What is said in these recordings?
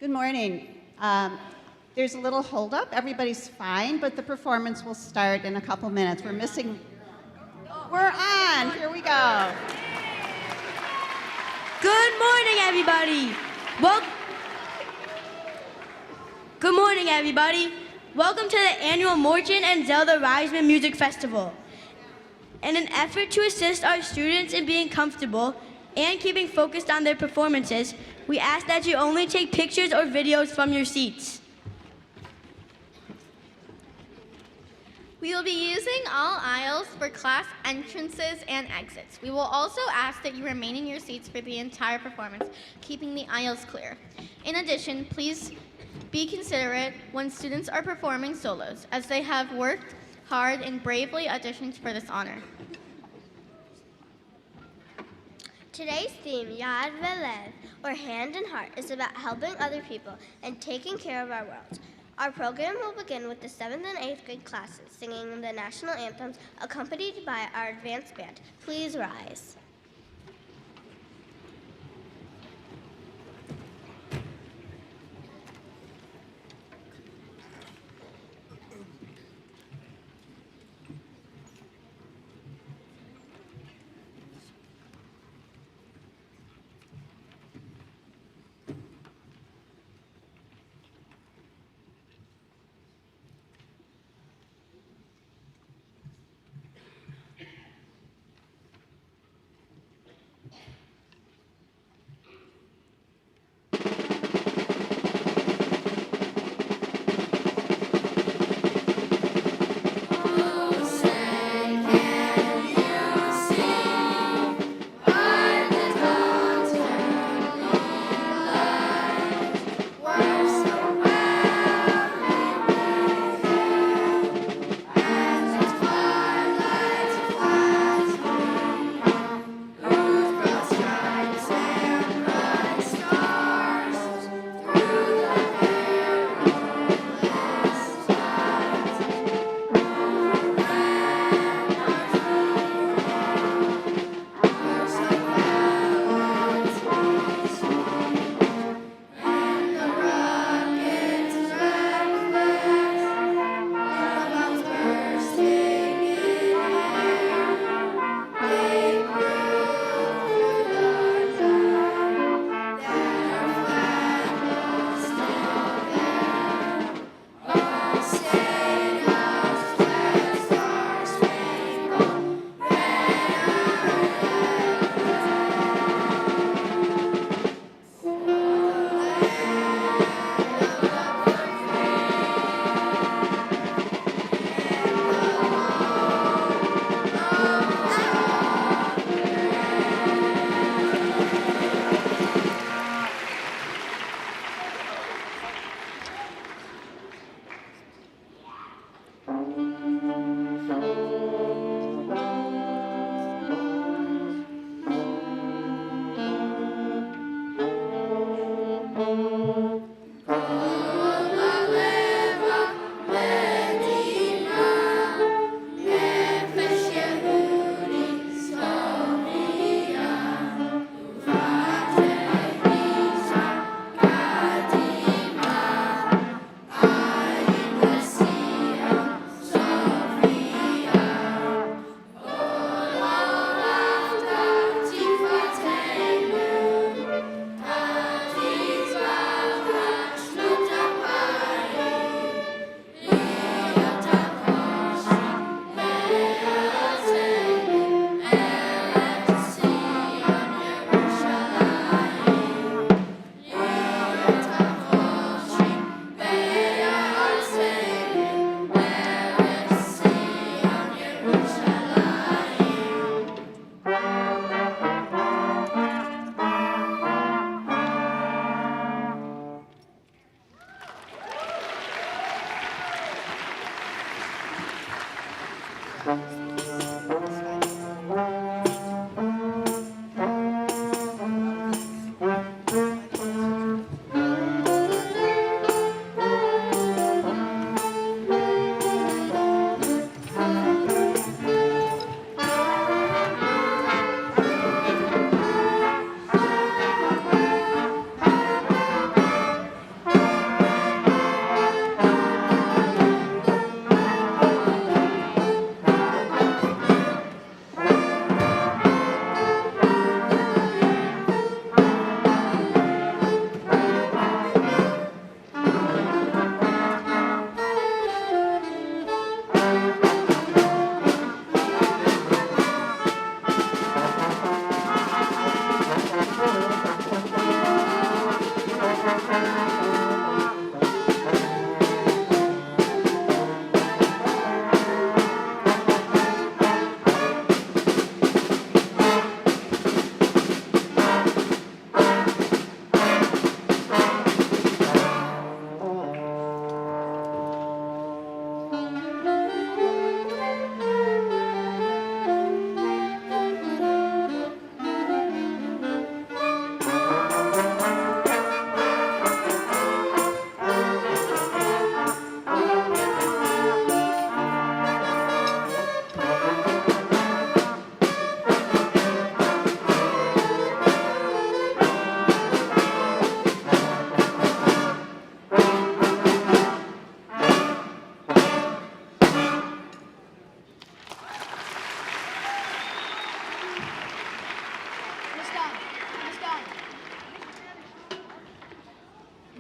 Good morning. There's a little holdup. Everybody's fine, but the performance will start in a couple minutes. We're missing. We're on. Here we go. Good morning, everybody. Good morning, everybody. Welcome to the annual Morton and Zelda Reisman Music Festival. In an effort to assist our students in being comfortable and keeping focused on their performances, we ask that you only take pictures or videos from your seats. We will be using all aisles for class entrances and exits. We will also ask that you remain in your seats for the entire performance, keeping the aisles clear. In addition, please be considerate when students are performing solos, as they have worked hard and bravely auditioned for this honor. Today's theme, Yad Velev, or Hand and Heart, is about helping other people and taking care of our world. Our program will begin with the 7th and 8th grade classes singing the national anthems accompanied by our advanced band. Please rise.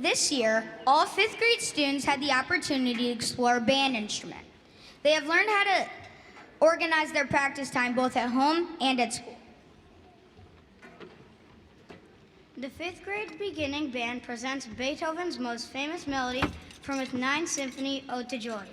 This year, all 5th grade students had the opportunity to explore a band instrument. They have learned how to organize their practice time both at home and at school. The 5th grade beginning band presents Beethoven's most famous melody from his Ninth Symphony, Ode to Joy.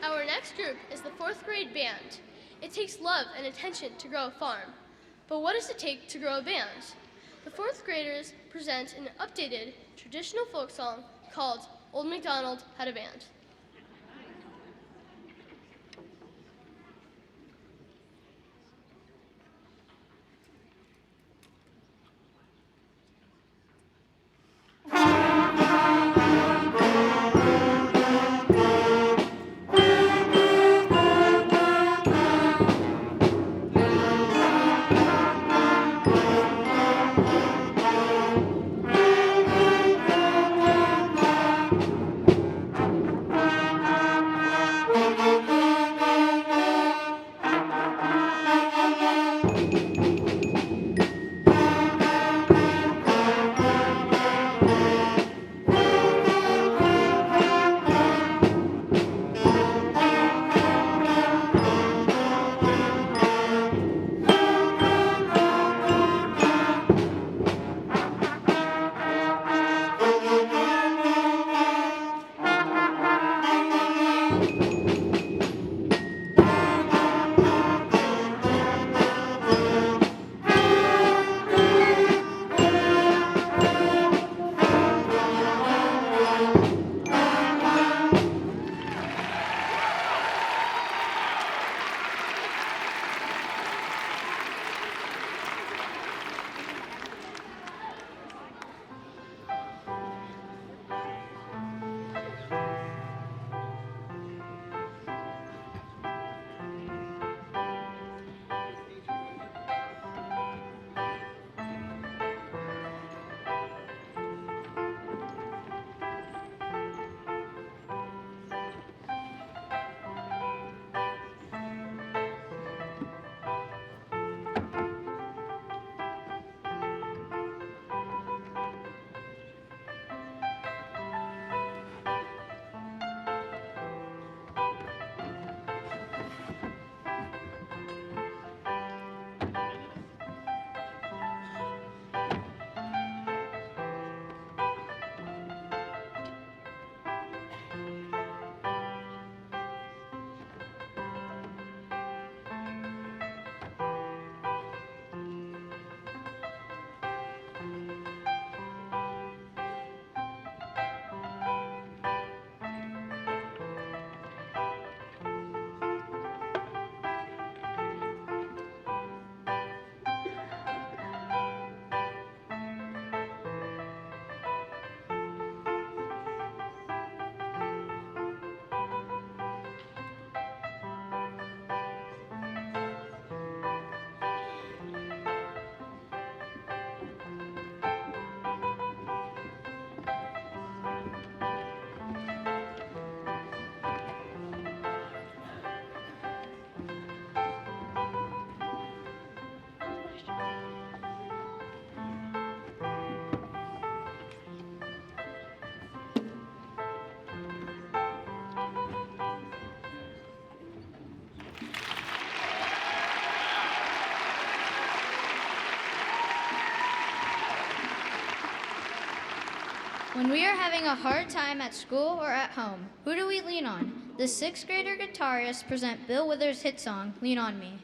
Our next group is the 4th grade band. It takes love and attention to grow a farm. But what does it take to grow a band? The 4th graders present an updated traditional folk song called Old MacDonald Had a Band. When we are having a hard time at school or at home, who do we lean on? The sixth grader guitarists present Bill Withers' hit song, Lean On Me.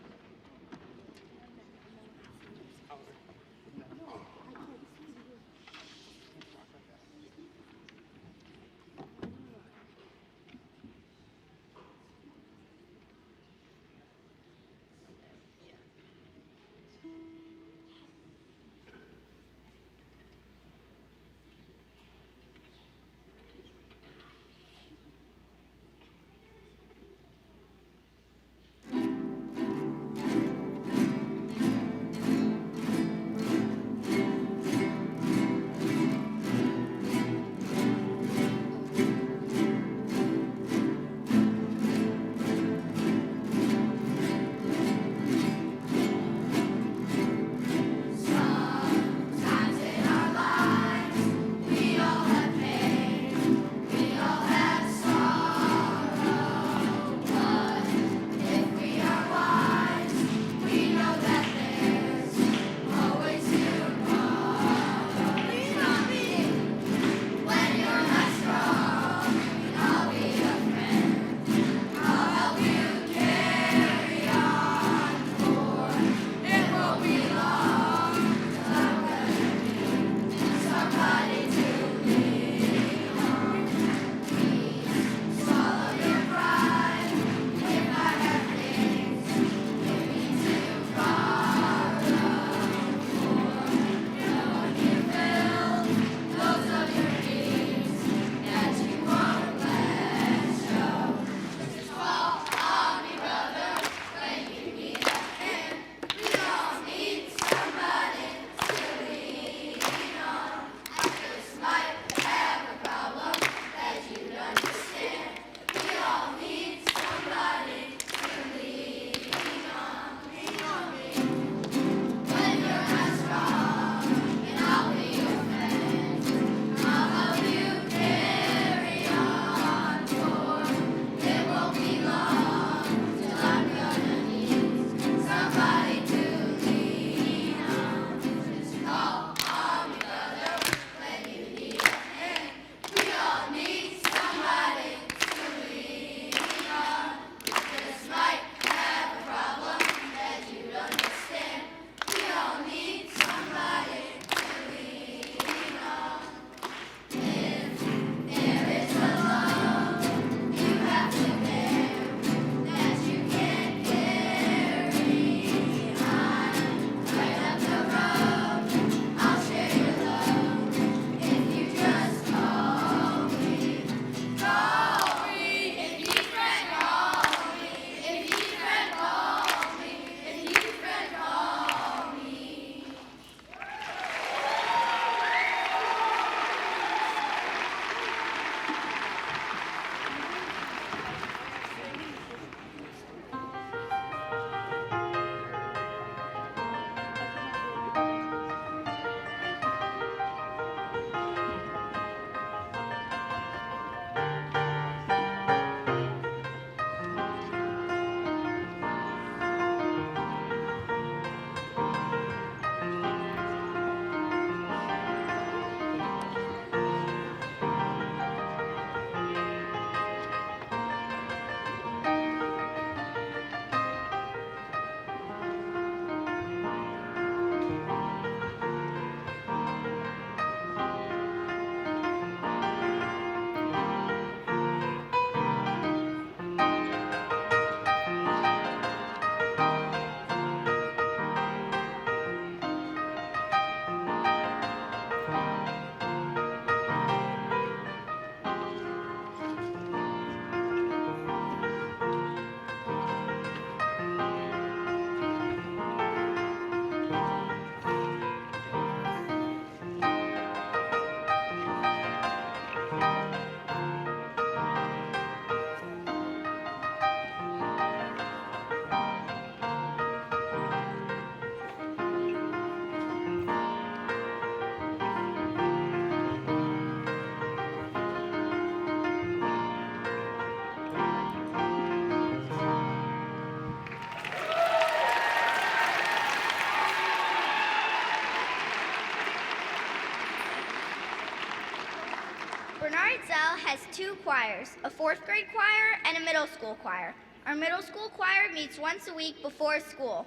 Bernardzell has two choirs, a fourth grade choir and a middle school choir. Our middle school choir meets once a week before school.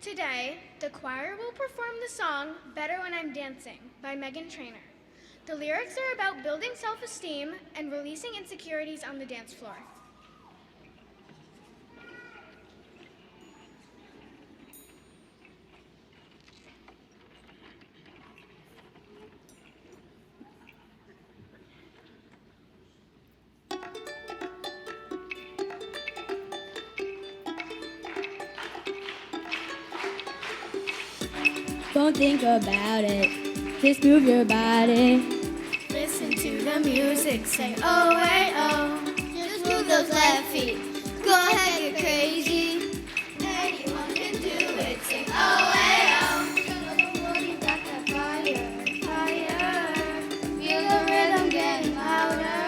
Today, the choir will perform the song Better When I'm Dancing by Meghan Trainor. The lyrics are about building self-esteem and releasing insecurities on the dance floor. Don't think about it, just move your body. Listen to the music, say oh, hey, oh. Just move those left feet. Go ahead, you're crazy. Anyone can do it. Sing oh, hey, oh. You got that fire, fire. Feel the rhythm getting louder.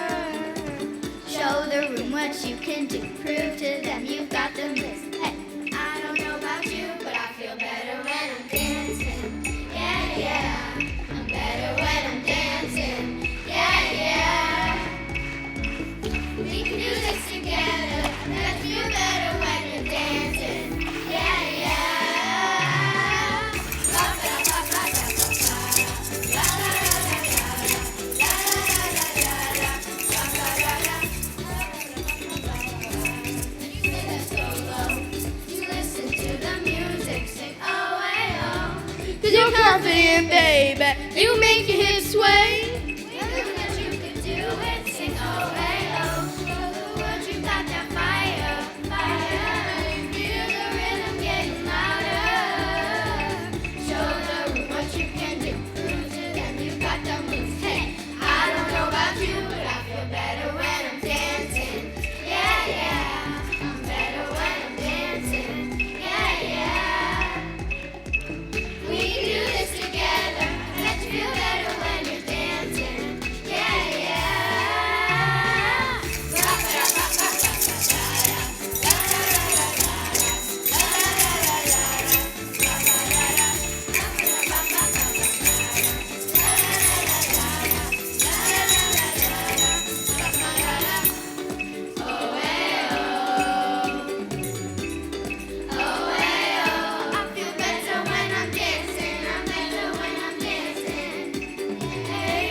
Show the room what you can do. Prove to them you've got the list. Hey, I don't know about you, but I feel better when I'm dancing. Yeah, yeah. I'm better when I'm dancing. Yeah, yeah. We can do this together. Let's feel better when you're dancing. Yeah, yeah. La la la la la la la la la la la la la. You listen to the music, sing oh, hey, oh. 'Cause you're confident, baby. You make your hips sway. Prove that you can do it. Sing oh, hey, oh. Show the world you got that fire, fire. Feel the rhythm getting louder. Show the room what you can do. Prove to them you got the moves. Hey, I don't know about you, but I feel better when I'm dancing. Yeah, yeah. I'm better when I'm dancing. Yeah, yeah. We can do this together. Let's feel better when you're dancing. Yeah, yeah. I feel better when I'm dancing. I'm better when I'm dancing. Hey,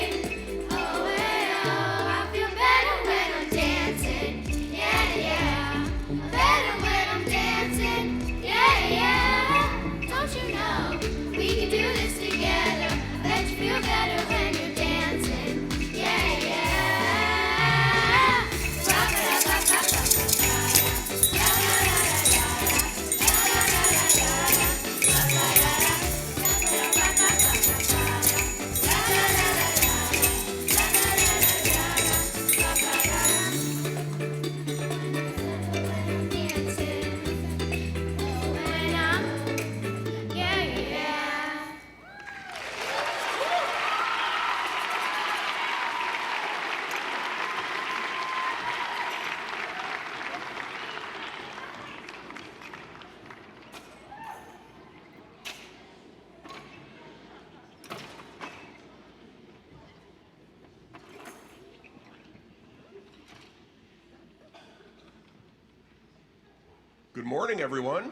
oh, hey, oh. I feel better when I'm dancing. Yeah, yeah. Better when I'm dancing. Yeah, yeah. Don't you know we can do this together? Let you feel better when you're dancing. Yeah, yeah. Yeah, yeah. Good morning, everyone.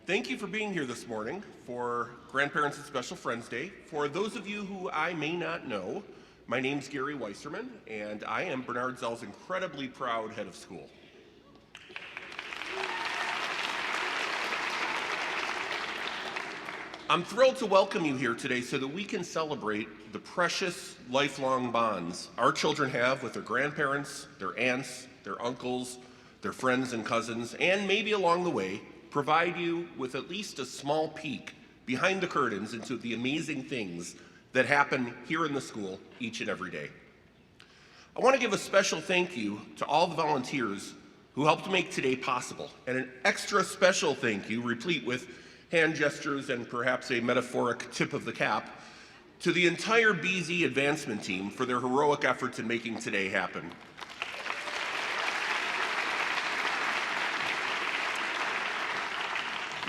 Thank you for being here this morning for Grandparents and Special Friends Day. For those of you who I may not know, my name's Gary Weiserman, and I am Bernardzell's incredibly proud head of school. I'm thrilled to welcome you here today so that we can celebrate the precious lifelong bonds our children have with their grandparents, their aunts, their uncles, their friends and cousins, and maybe along the way, provide you with at least a small peek behind the curtains into the amazing things that happen here in the school each and every day. I want to give a special thank you to all the volunteers who helped make today possible, and an extra special thank you, replete with hand gestures and perhaps a metaphoric tip of the cap, to the entire BZ advancement team for their heroic efforts in making today happen.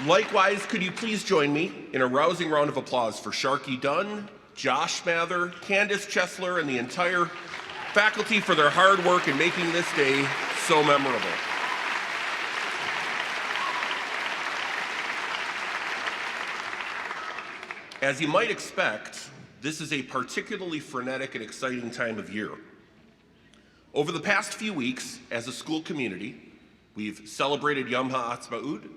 Likewise, could you please join me in a rousing round of applause for Sharky Dunn, Josh Mather, Candace Chesler, and the entire faculty for their hard work in making this day so memorable. As you might expect, this is a particularly frenetic and exciting time of year. Over the past few weeks, as a school community, we've celebrated Yom HaAtzmaut,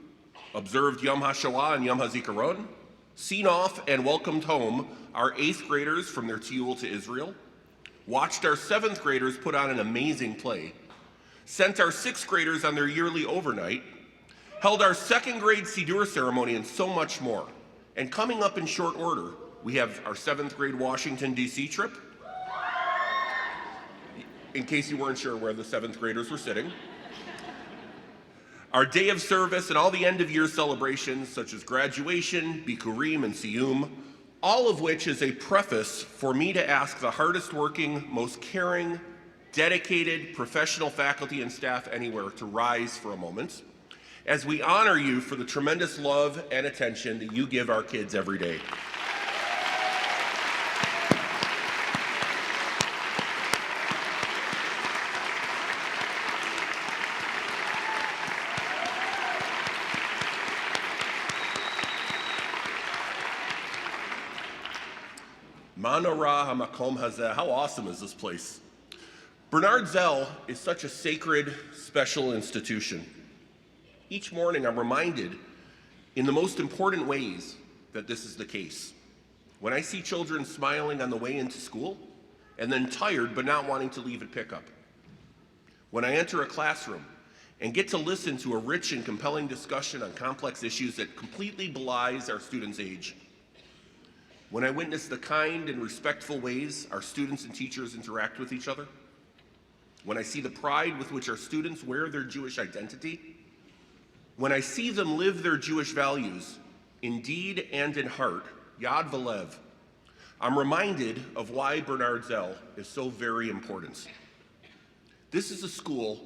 observed Yom HaShoah and Yom HaZikaron, seen off and welcomed home our 8th graders from their tiyul to Israel, watched our 7th graders put on an amazing play, sent our 6th graders on their yearly overnight, held our 2nd grade Siddur ceremony, and so much more. And coming up in short order, we have our 7th grade Washington, D.C. trip, in case you weren't sure where the 7th graders were sitting, our day of service and all the end of year celebrations such as graduation, Bikurim, and Siyum, all of which is a preface for me to ask the hardest working, most caring, dedicated, professional faculty and staff anywhere to rise for a moment as we honor you for the tremendous love and attention that you give our kids every day. Manora hamakom hazeh. How awesome is this place? Bernard Zell is such a sacred, special institution. Each morning I'm reminded in the most important ways that this is the case. When I see children smiling on the way into school and then tired but not wanting to leave at pickup. When I enter a classroom and get to listen to a rich and compelling discussion on complex issues that completely belies our students' age. When I witness the kind and respectful ways our students and teachers interact with each other. When I see the pride with which our students wear their Jewish identity. When I see them live their Jewish values in deed and in heart, Yad V'Lev, I'm reminded of why Bernard Zell is so very important. This is a school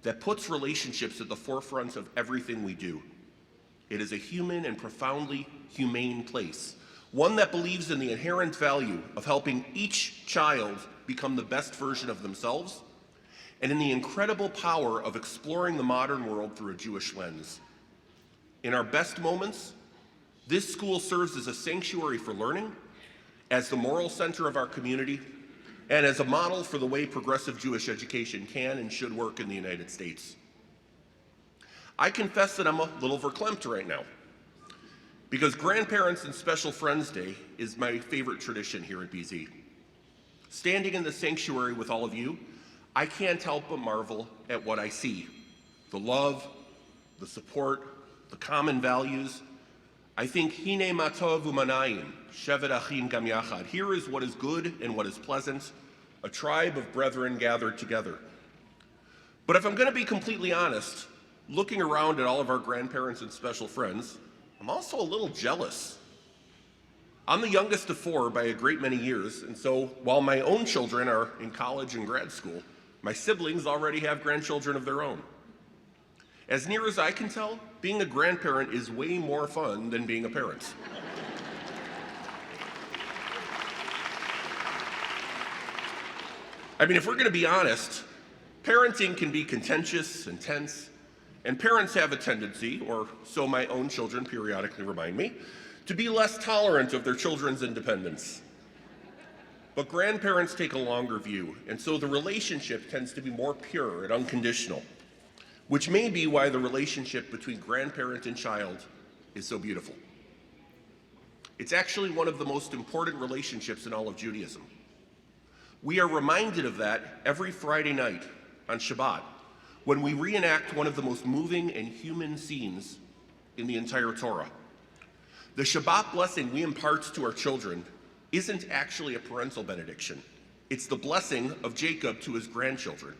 that puts relationships at the forefront of everything we do. It is a human and profoundly humane place, one that believes in the inherent value of helping each child become the best version of themselves, and in the incredible power of exploring the modern world through a Jewish lens. In our best moments, this school serves as a sanctuary for learning, as the moral center of our community, and as a model for the way progressive Jewish education can and should work in the United States. I confess that I'm a little verklempt right now, because Grandparents and Special Friends Day is my favorite tradition here at BZ. Standing in the sanctuary with all of you, I can't help but marvel at what I see. The love, the support, the common values. I think, Hine matov umanayim, shevet achim gam yachad. Here is what is good and what is pleasant, a tribe of brethren gathered together. But if I'm going to be completely honest, looking around at all of our grandparents and special friends, I'm also a little jealous. I'm the youngest of 4 by a great many years, and so while my own children are in college and grad school, my siblings already have grandchildren of their own. As near as I can tell, being a grandparent is way more fun than being a parent. I mean, if we're going to be honest, parenting can be contentious and tense, and parents have a tendency, or so my own children periodically remind me, to be less tolerant of their children's independence. But grandparents take a longer view, and so the relationship tends to be more pure and unconditional, which may be why the relationship between grandparent and child is so beautiful. It's actually one of the most important relationships in all of Judaism. We are reminded of that every Friday night on Shabbat, when we reenact one of the most moving and human scenes in the entire Torah. The Shabbat blessing we impart to our children isn't actually a parental benediction. It's the blessing of Jacob to his grandchildren.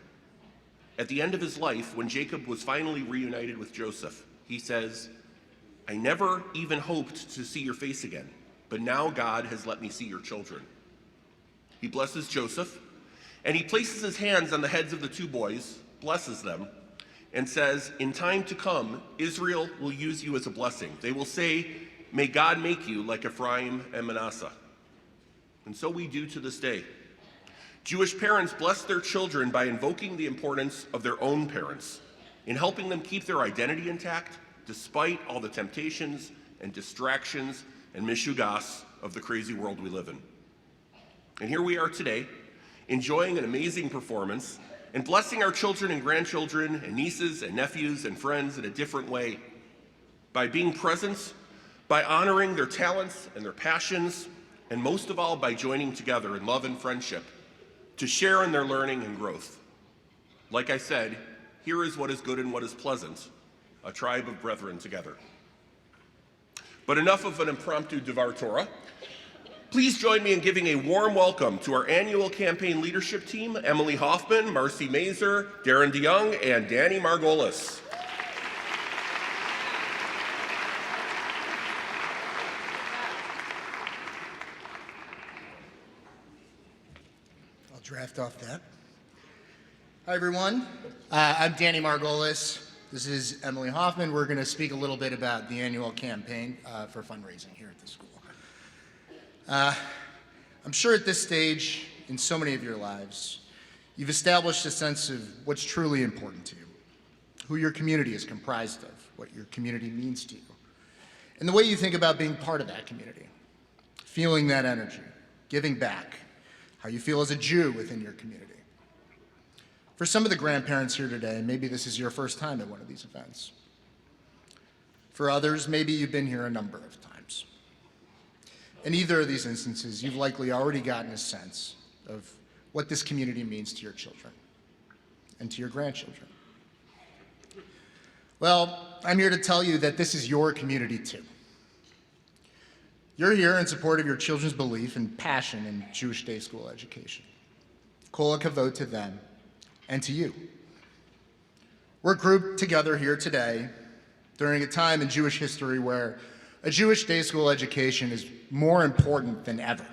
At the end of his life, when Jacob was finally reunited with Joseph, he says, "I never even hoped to see your face again, but now God has let me see your children." He blesses Joseph, and he places his hands on the heads of the 2 boys, blesses them, and says, "In time to come, Israel will use you as a blessing. They will say, 'May God make you like Ephraim and Manasseh.'" And so we do to this day. Jewish parents bless their children by invoking the importance of their own parents in helping them keep their identity intact despite all the temptations and distractions and mishugas of the crazy world we live in. And here we are today, enjoying an amazing performance and blessing our children and grandchildren and nieces and nephews and friends in a different way by being present, by honoring their talents and their passions, and most of all, by joining together in love and friendship to share in their learning and growth. Like I said, here is what is good and what is pleasant, a tribe of brethren together. But enough of an impromptu Devar Torah. Please join me in giving a warm welcome to our annual campaign leadership team, Emily Hoffman, Marcy Mazer, Darren DeYoung, and Danny Margolis. I'll draft off that. Hi, everyone. I'm Danny Margolis. This is Emily Hoffman. We're going to speak a little bit about the annual campaign for fundraising here at the school. I'm sure at this stage, in so many of your lives, you've established a sense of what's truly important to you, who your community is comprised of, what your community means to you, and the way you think about being part of that community, feeling that energy, giving back, how you feel as a Jew within your community. For some of the grandparents here today, maybe this is your first time at one of these events. For others, maybe you've been here a number of times. In either of these instances, you've likely already gotten a sense of what this community means to your children and to your grandchildren. Well, I'm here to tell you that this is your community too. You're here in support of your children's belief and passion in Jewish day school education. Kol hakavod to them and to you. We're grouped together here today during a time in Jewish history where a Jewish day school education is more important than ever.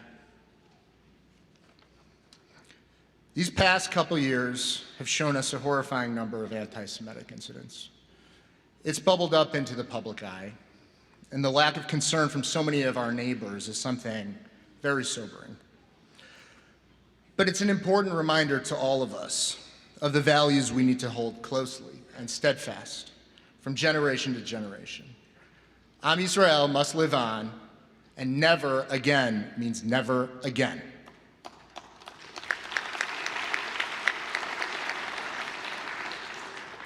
These past couple years have shown us a horrifying number of anti-Semitic incidents. It's bubbled up into the public eye, and the lack of concern from so many of our neighbors is something very sobering. But it's an important reminder to all of us of the values we need to hold closely and steadfast from generation to generation. Am Yisrael must live on, and never again means never again.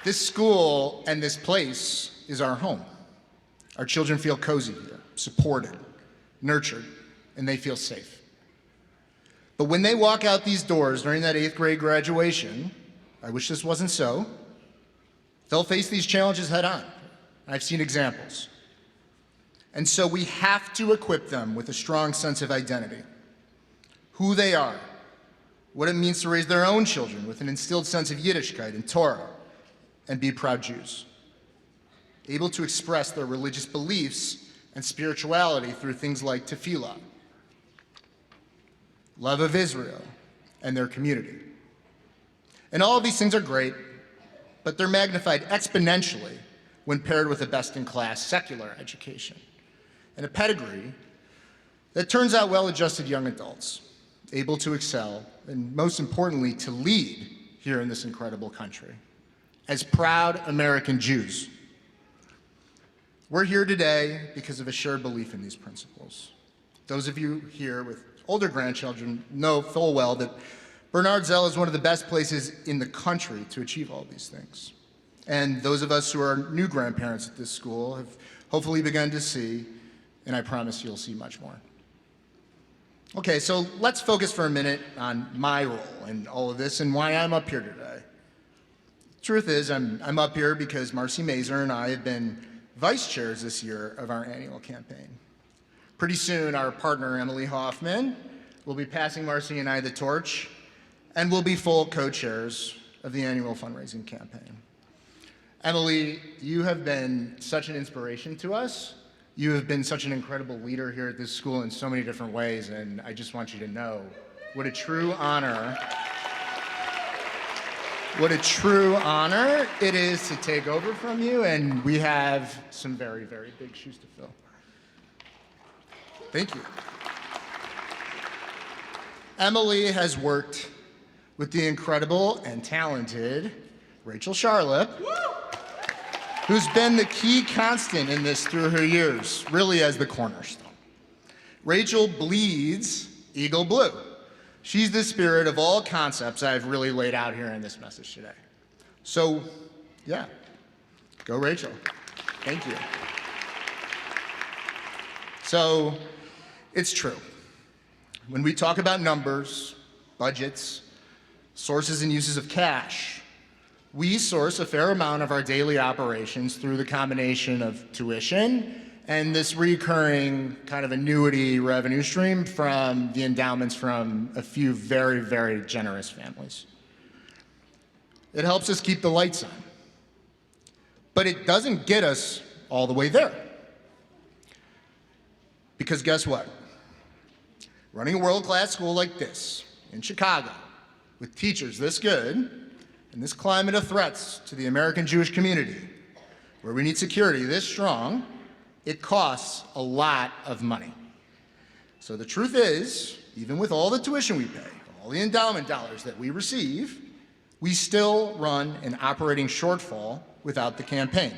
This school and this place is our home. Our children feel cozy here, supported, nurtured, and they feel safe. But when they walk out these doors during that 8th grade graduation, I wish this wasn't so, they'll face these challenges head on. I've seen examples. And so we have to equip them with a strong sense of identity, who they are, what it means to raise their own children with an instilled sense of Yiddishkeit and Torah, and be proud Jews, able to express their religious beliefs and spirituality through things like tefillah, love of Israel, and their community. And all of these things are great, but they're magnified exponentially when paired with a best-in-class secular education and a pedigree that turns out well-adjusted young adults, able to excel, and most importantly, to lead here in this incredible country as proud American Jews. We're here today because of a shared belief in these principles. Those of you here with older grandchildren know full well that Bernard Zell is one of the best places in the country to achieve all these things. And those of us who are new grandparents at this school have hopefully begun to see, and I promise you'll see much more. Okay, so let's focus for a minute on my role in all of this and why I'm up here today. Truth is, I'm up here because Marcy Mazer and I have been vice chairs this year of our annual campaign. Pretty soon, our partner, Emily Hoffman, will be passing Marcy and I the torch, and we'll be full co-chairs of the annual fundraising campaign. Emily, you have been such an inspiration to us. You have been such an incredible leader here at this school in so many different ways, and I just want you to know what a true honor What a true honor it is to take over from you, and we have some very, very big shoes to fill. Thank you. Emily has worked with the incredible and talented Rachel Charlotte, who's been the key constant in this through her years, really as the cornerstone. Rachel bleeds Eagle Blue. She's the spirit of all concepts I've really laid out here in this message today. So, yeah, go Rachel. Thank you. So, it's true. When we talk about numbers, budgets, sources and uses of cash, we source a fair amount of our daily operations through the combination of tuition and this recurring kind of annuity revenue stream from the endowments from a few very, very generous families. It helps us keep the lights on. But it doesn't get us all the way there. Because guess what? Running a world-class school like this in Chicago, with teachers this good, in this climate of threats to the American Jewish community, where we need security this strong, it costs a lot of money. So the truth is, even with all the tuition we pay, all the endowment dollars that we receive, we still run an operating shortfall without the campaign.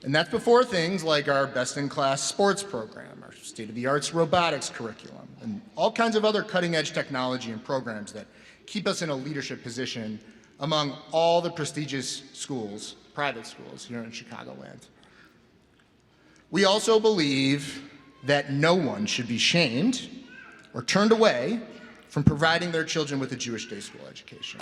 And that's before things like our best-in-class sports program, our state-of-the-art robotics curriculum, and all kinds of other cutting-edge technology and programs that keep us in a leadership position among all the prestigious schools, private schools here in Chicagoland. We also believe that no one should be shamed or turned away from providing their children with a Jewish day school education.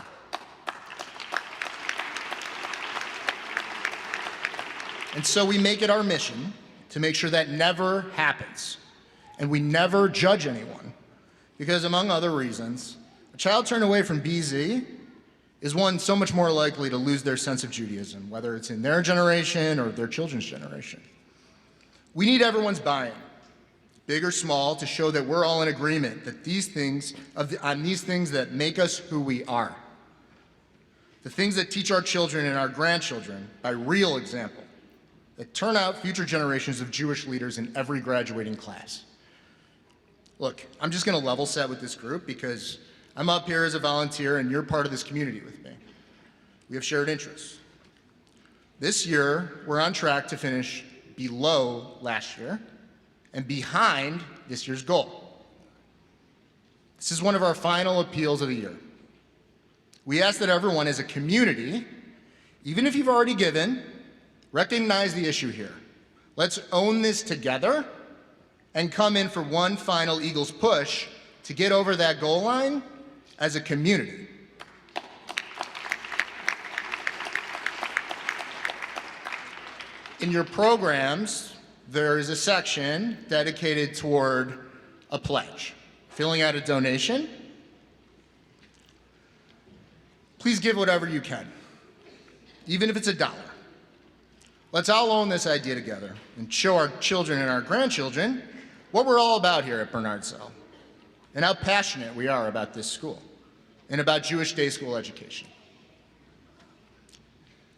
And so we make it our mission to make sure that never happens. And we never judge anyone, because among other reasons, a child turned away from BZ is one so much more likely to lose their sense of Judaism, whether it's in their generation or their children's generation. We need everyone's buy-in, big or small, to show that we're all in agreement that on these things that make us who we are. The things that teach our children and our grandchildren by real example, that turn out future generations of Jewish leaders in every graduating class. Look, I'm just gonna level set with this group because I'm up here as a volunteer and you're part of this community with me. We have shared interests. This year, we're on track to finish below last year and behind this year's goal. This is one of our final appeals of the year. We ask that everyone as a community, even if you've already given, recognize the issue here. Let's own this together and come in for one final Eagles push to get over that goal line as a community. In your programs, there is a section dedicated toward a pledge, filling out a donation. Please give whatever you can, even if it's $1. Let's all own this idea together and show our children and our grandchildren what we're all about here at Bernardsville and how passionate we are about this school and about Jewish day school education.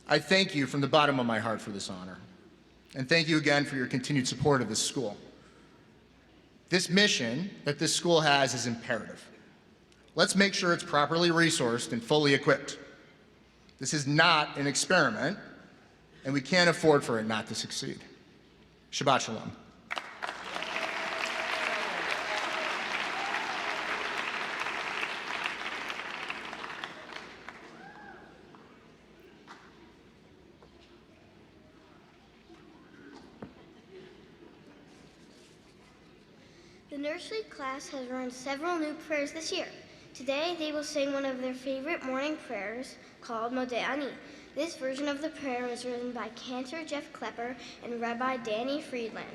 I thank you from the bottom of my heart for this honor. And thank you again for your continued support of this school. This mission that this school has is imperative. Let's make sure it's properly resourced and fully equipped. This is not an experiment, and we can't afford for it not to succeed. Shabbat Shalom. The nursery class has learned several new prayers this year. Today, they will sing one of their favorite morning prayers called Modeh Ani. This version of the prayer was written by Cantor Jeff Klepper and Rabbi Danny Friedlander.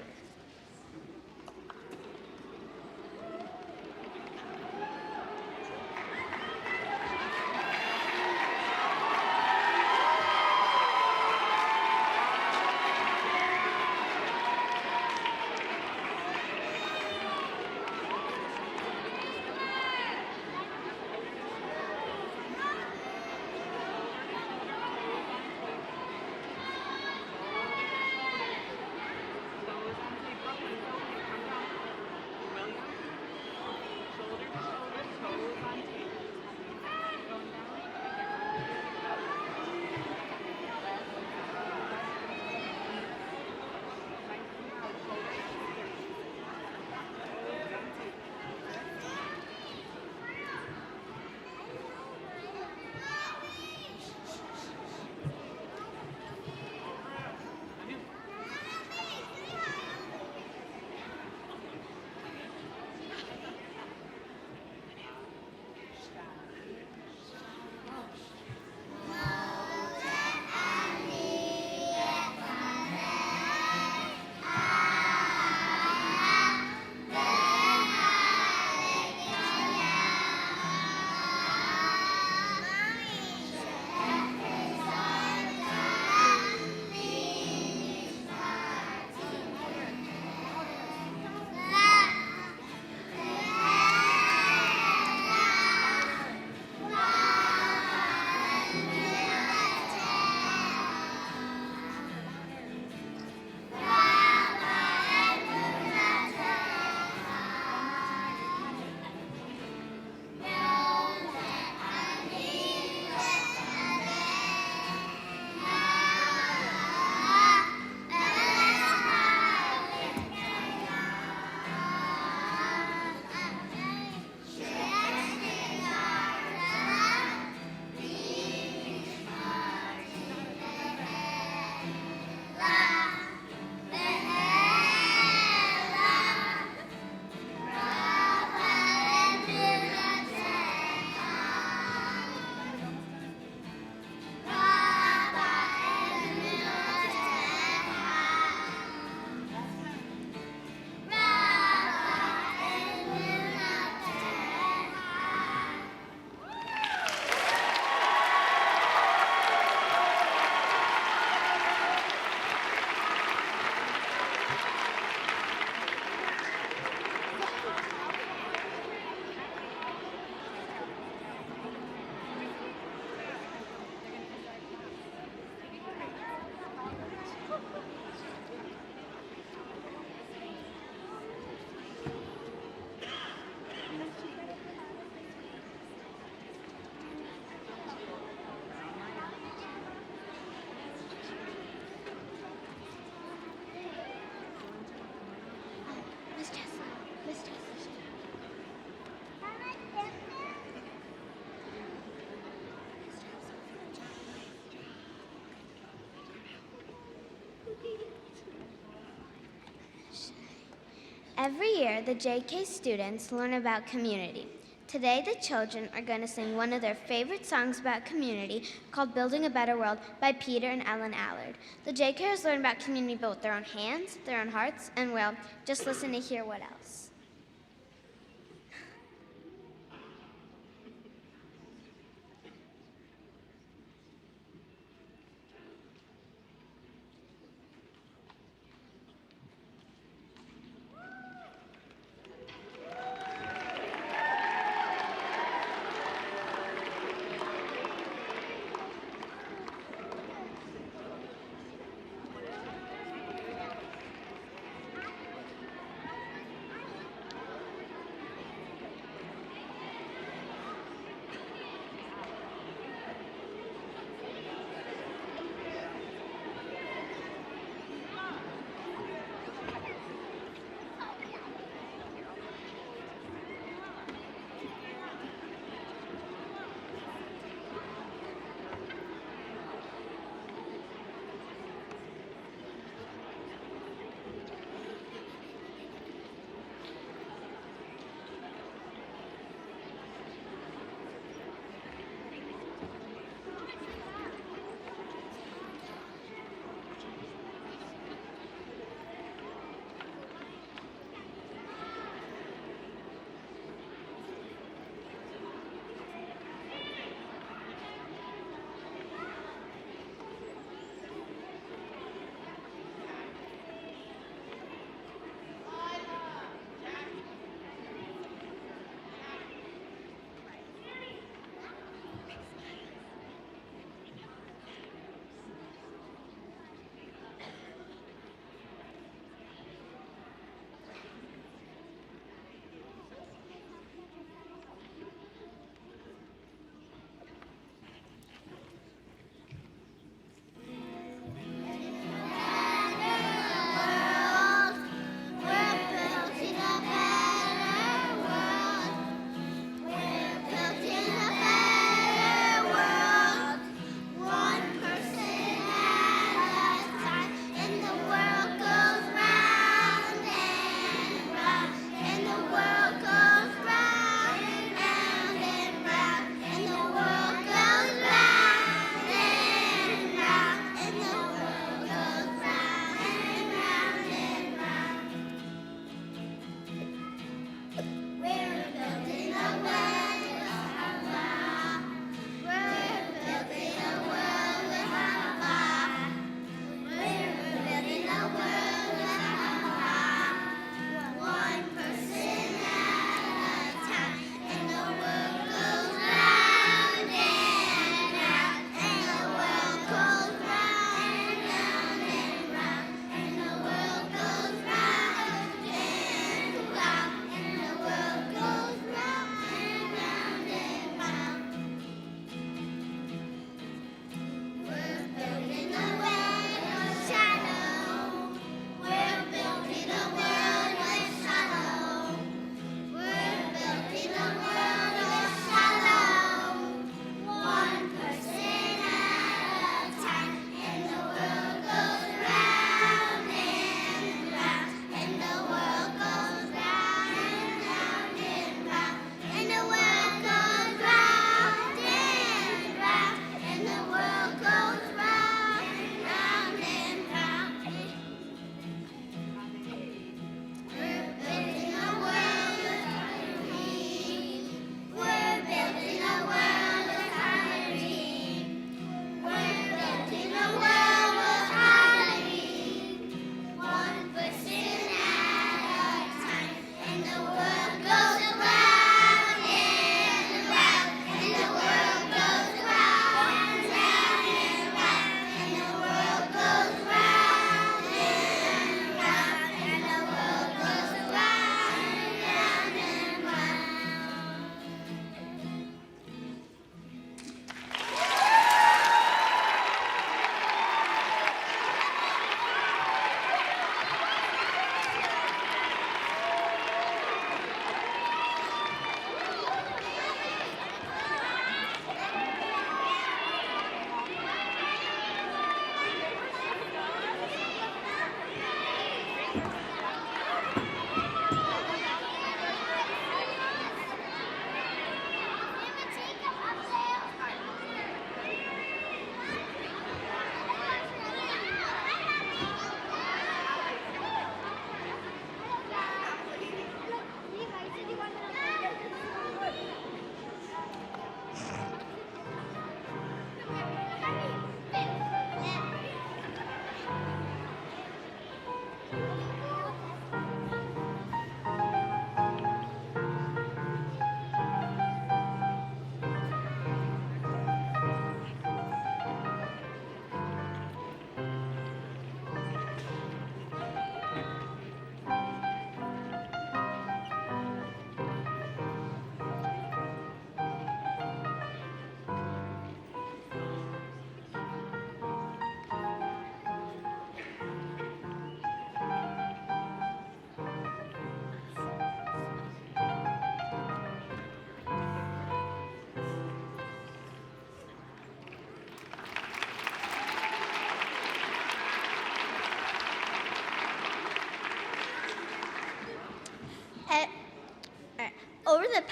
Every year, the JK students learn about community. Today, the children are going to sing one of their favorite songs about community called Building a Better World by Peter and Ellen Allard. The JKers learn about community both with their own hands, their own hearts, and well, just listen to hear what else.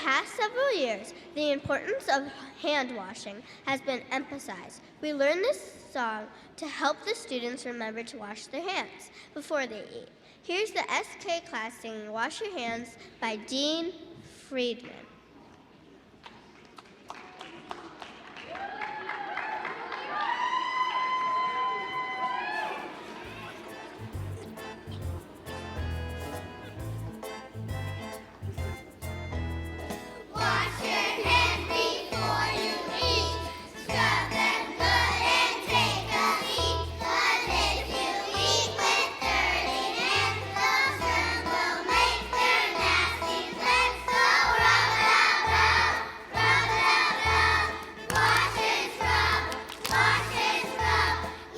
past several years, the importance of hand washing has been emphasized. We learned this song to help the students remember to wash their hands before they eat. Here's the SK class singing Wash Your Hands by Dean Friedman. Wash your hands before you eat. Scrub them good and take a eat. 'Cause if you eat with dirty hands, those germs will make their nasty plans. So rub it out, rub, rub it out, rub. Wash and scrub, wash and scrub.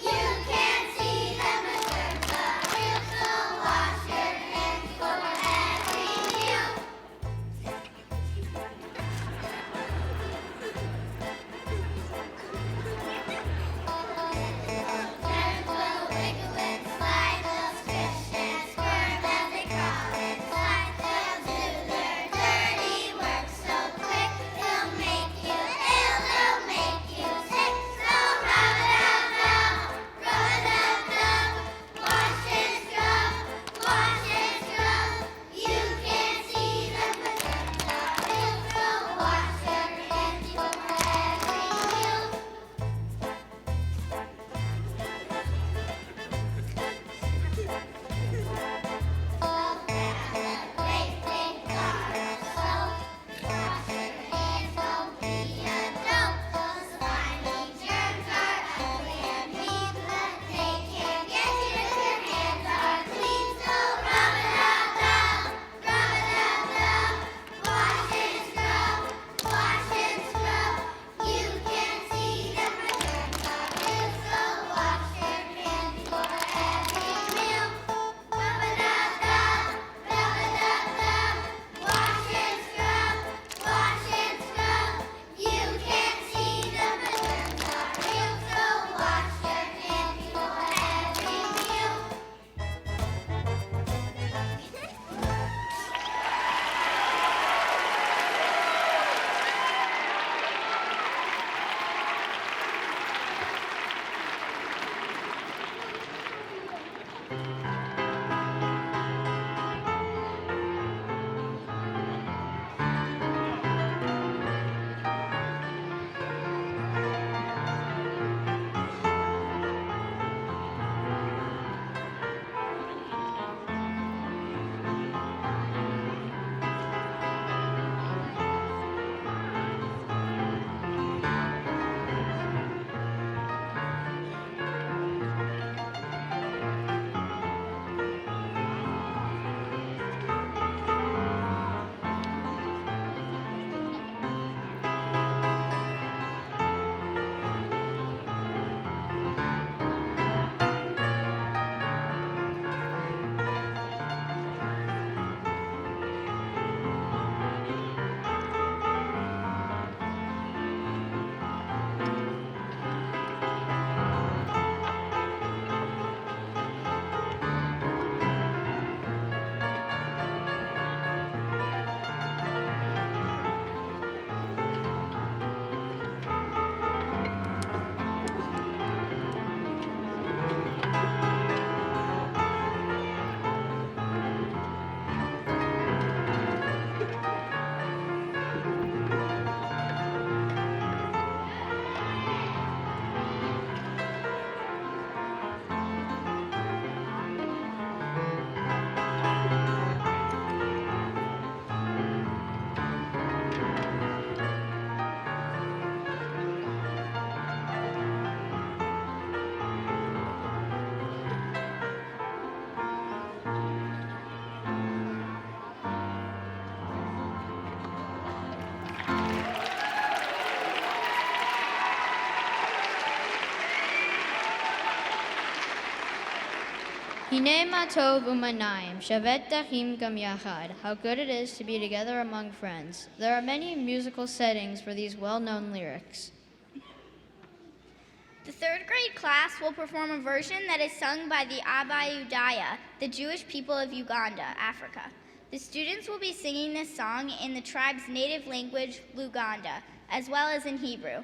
You can't see them, but germs are real. So wash your hands for every meal. Germs will wiggle and slide, they'll squish and squirm as they crawl inside. They'll do their dirty work so quick, they'll make you ill, they'll make you sick. So rub it out, rub, rub it out, rub. Wash and scrub, wash and scrub. You can't see them, but germs are real. So wash your hands for every meal. Hine matov umanayim, shavet dachim gam yachad. How good it is to be together among friends. There are many musical settings for these well-known lyrics. The third grade class will perform a version that is sung by the Abai Udaya, the Jewish people of Uganda, Africa. The students will be singing this song in the tribe's native language, Luganda, as well as in Hebrew.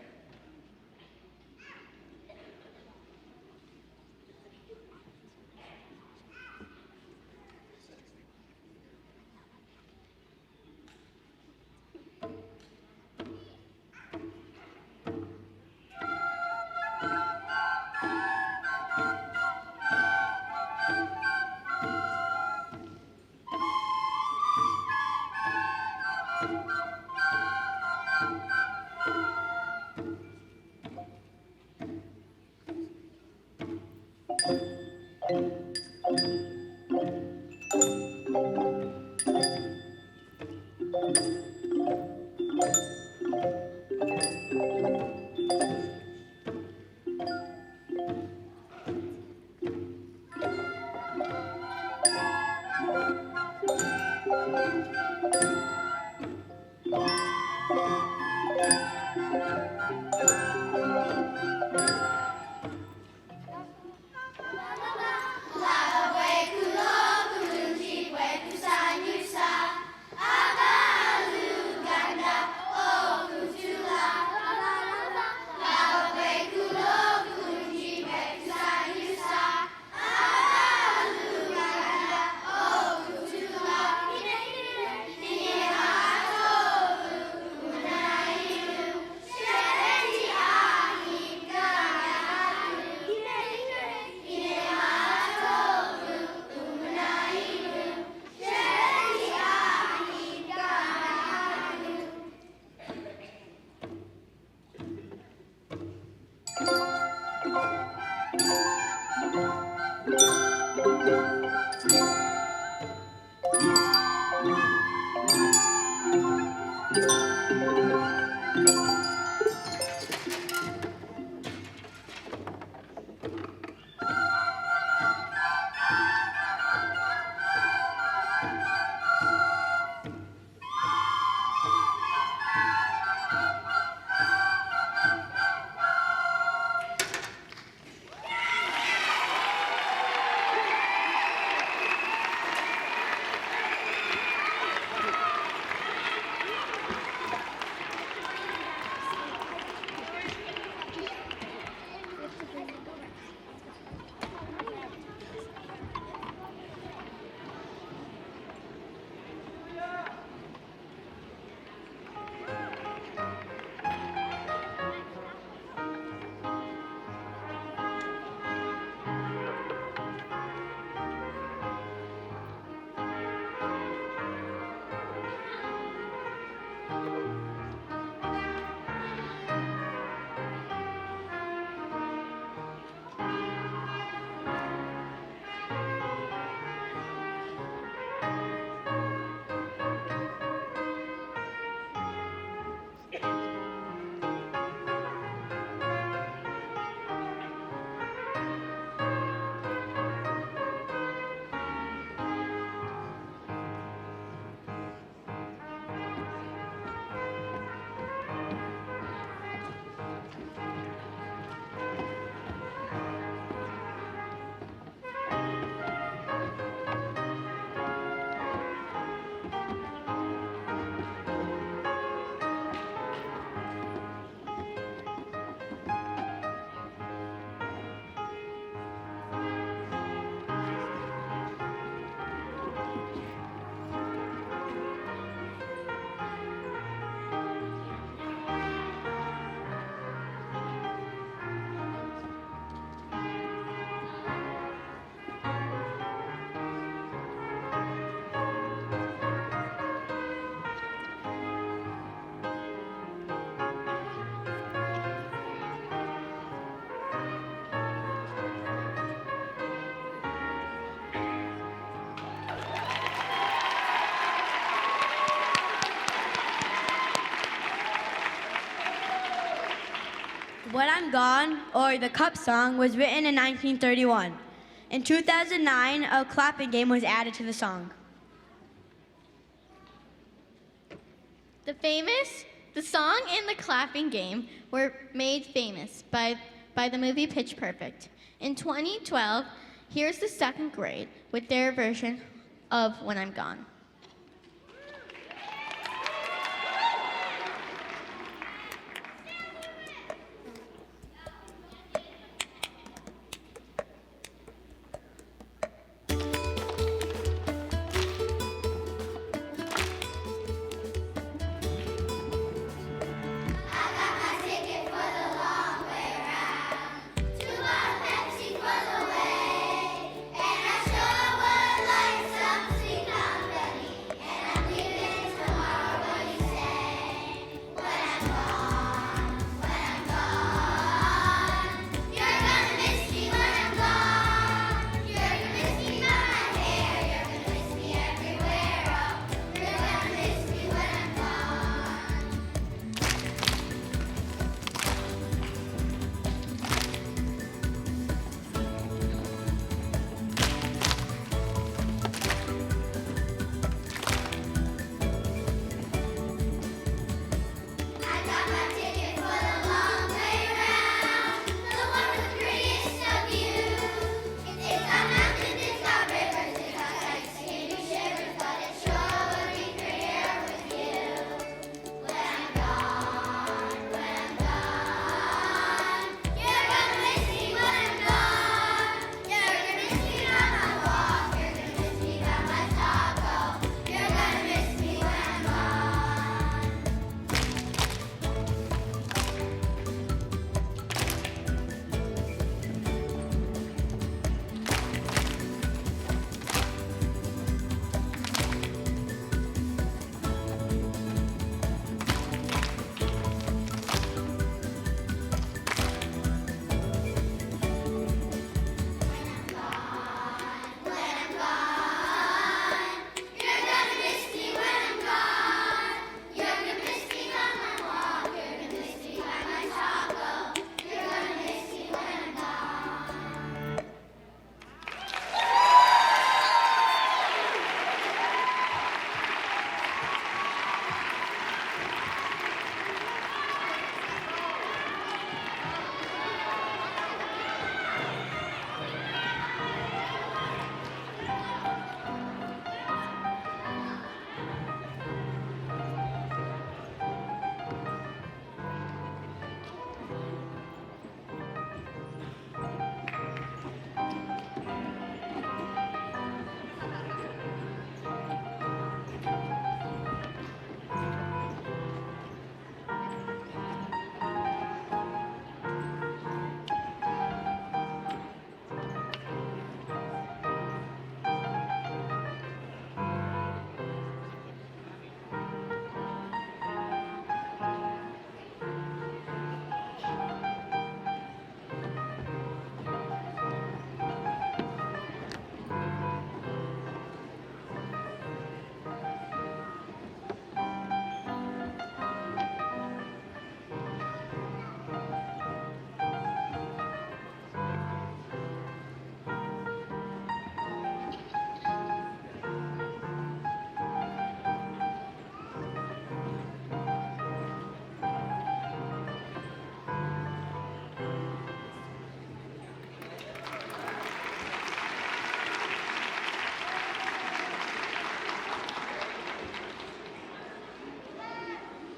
When I'm Gone, or the Cup Song, was written in 1931. In 2009, a clapping game was added to the song. The song and the clapping game were made famous by the movie Pitch Perfect. In 2012, here's the second grade with their version of When I'm Gone.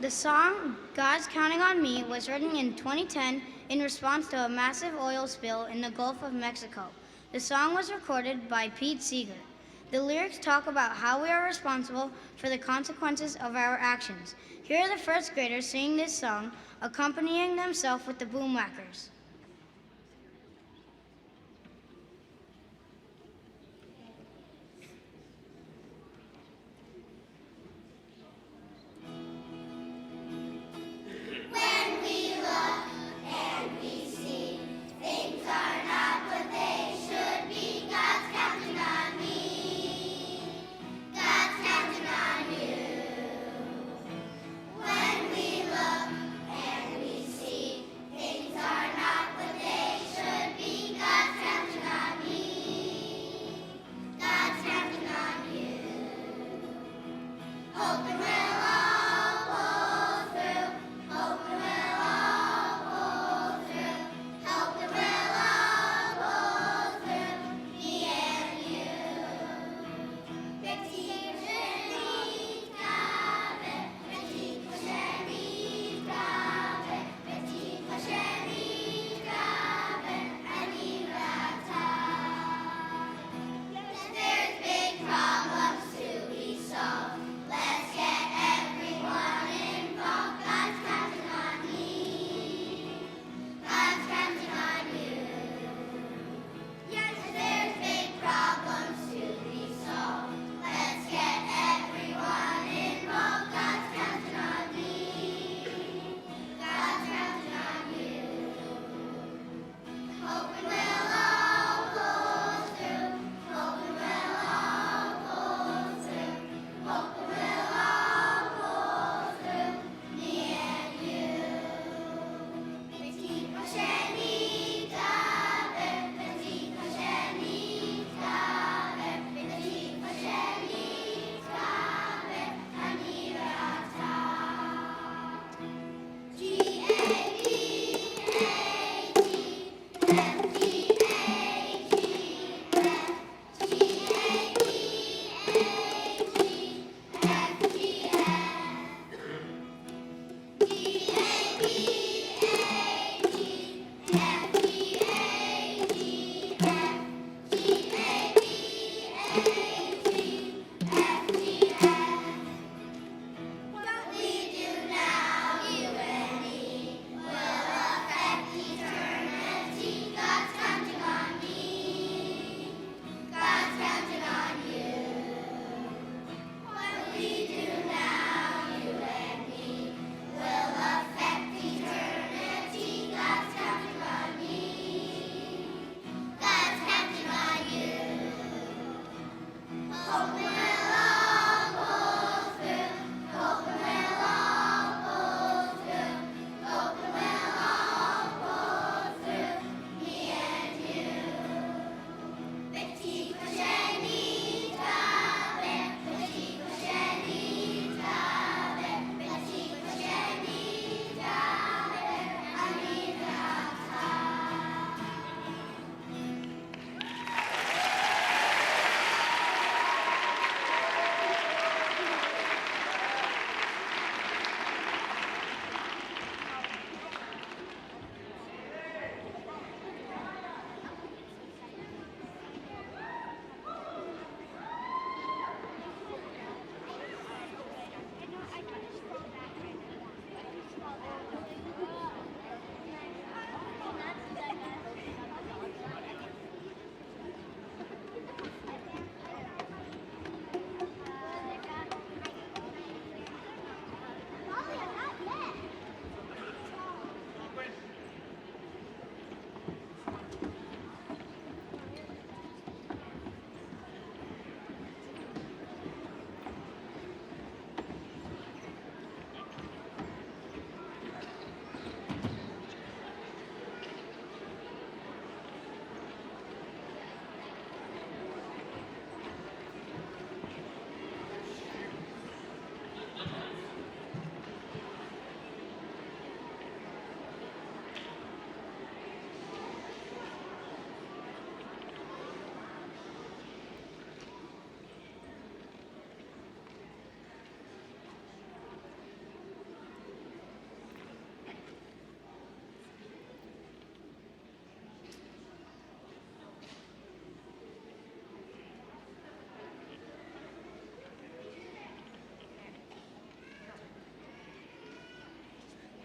The song God's Counting on Me was written in 2010 in response to a massive oil spill in the Gulf of Mexico. The song was recorded by Pete Seeger. The lyrics talk about how we are responsible for the consequences of our actions. Here are the first graders singing this song, accompanying themselves with the boomwhackers. When we look and we see things are not what they should be, God's counting on me. God's counting on you. When we look and we see things are not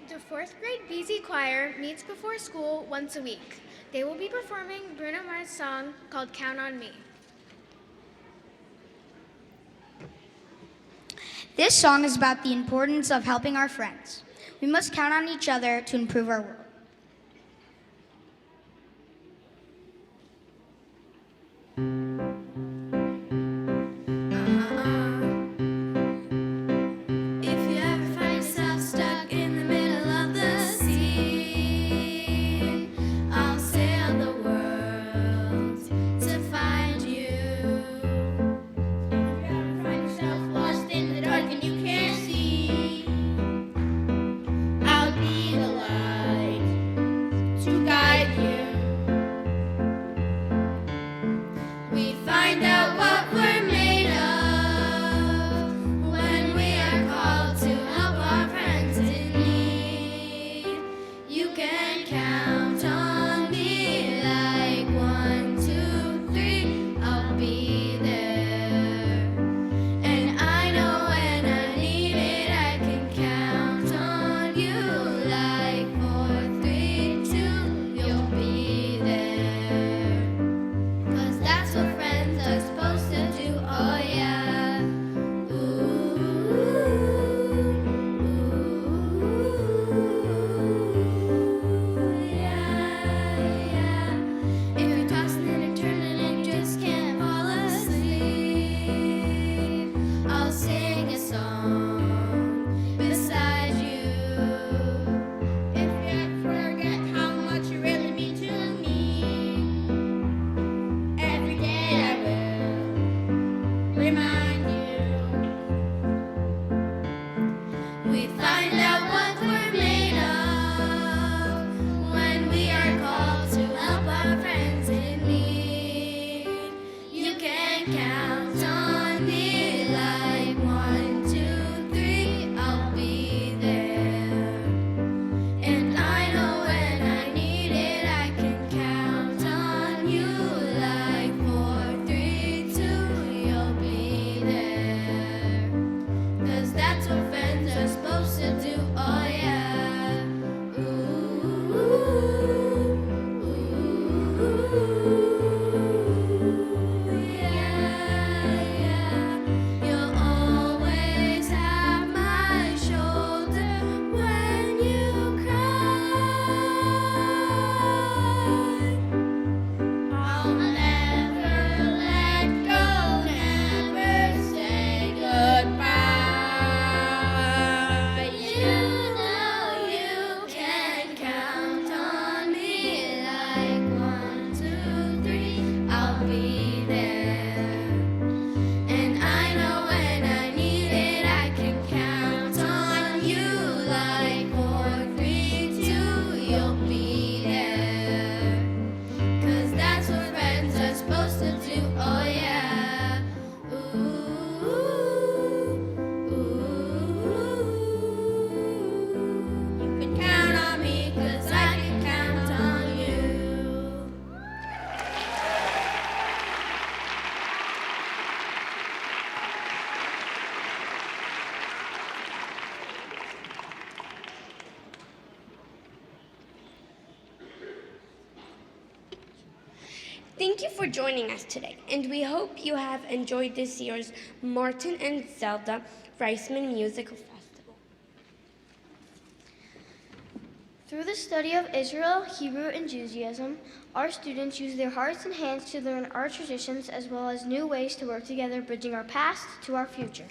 The 4th grade BZ Choir meets before school once a week. They will be performing Bruno Mars' song called Count on Me. This song is about the importance of helping our friends. We must count on each other to improve our world. If you ever find yourself stuck in the middle of the sea, I'll sail the world to find you. If you ever find yourself lost in the dark and you can't see, I'll be the light to guide you. We find out what we're made of when we are called to help our friends in need. You can count on me like 1, 2, 3, I'll be there. And I know when I need it, I can count on you like 4, 3, 2, you'll be there. 'Cause that's what friends are supposed to do, oh yeah. Yeah. If you're tossing and turning and just can't fall asleep, I'll sing a song beside you. If you ever forget how much you really mean to me, every day I will remind you. We find out what we're made of when we are called to help our friends in need. You can count on me like 1, 2, 3, I'll be there. And I know when I need it, I can count on you like 4, 3, 2, you'll be there. 'Cause that's what friends are supposed to do, oh yeah. Yeah. You'll always have my shoulder when you cry. I'll never let go, never say goodbye. You know you can count on me like 1, 2, 3, I'll be there. And I know when I need it, I can count on you like 4, 3, 2, you'll be there. 'Cause that's what friends are supposed to do, oh yeah. You can count on me 'cause I can count on you. Thank you for joining us today, and we hope you have enjoyed this year's Martin and Zelda Reisman Musical Festival. Through the study of Israel, Hebrew, and Judaism, our students use their hearts and hands to learn our traditions as well as new ways to work together, bridging our past to our future.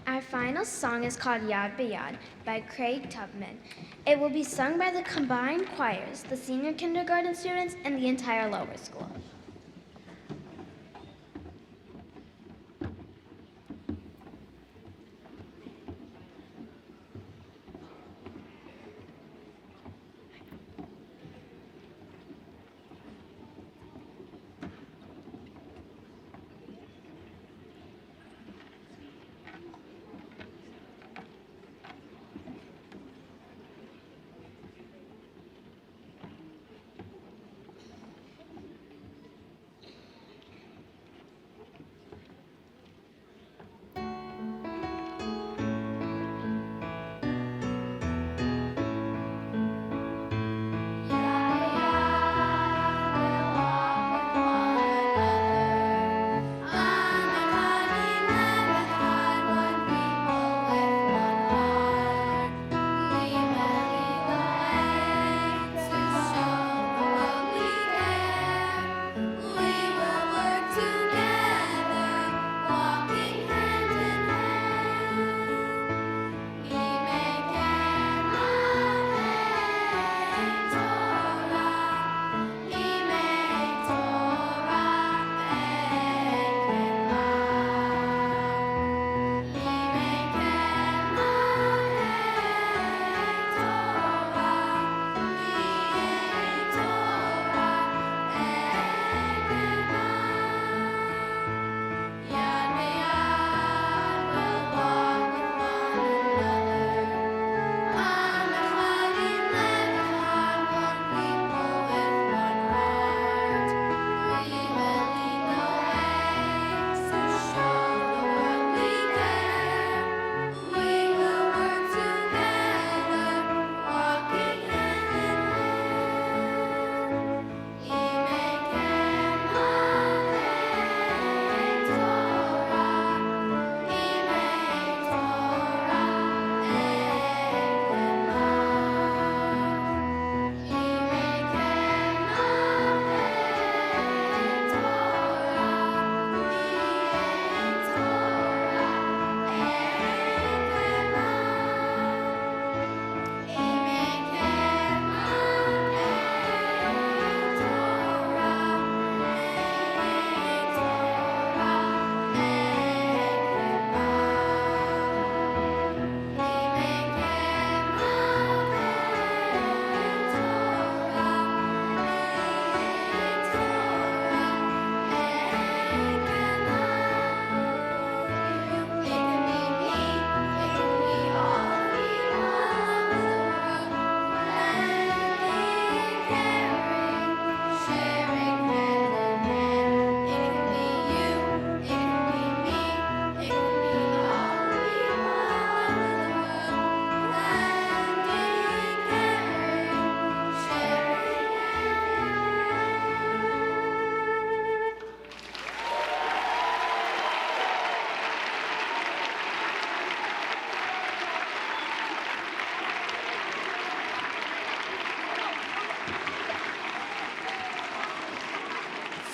Our final song is called Yad B'Yad by Craig Tubman. It will be sung by the combined choirs, the senior kindergarten students, and the entire lower school.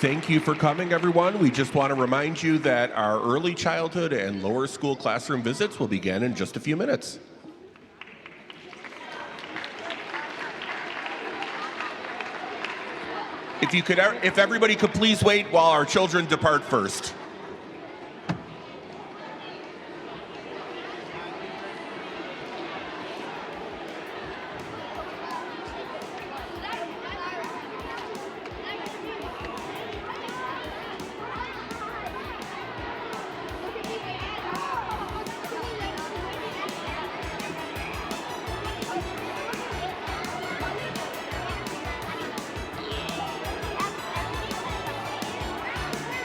Thank you for coming, everyone. We just want to remind you that our early childhood and lower school classroom visits will begin in just a few minutes. If everybody could please wait while our children depart first.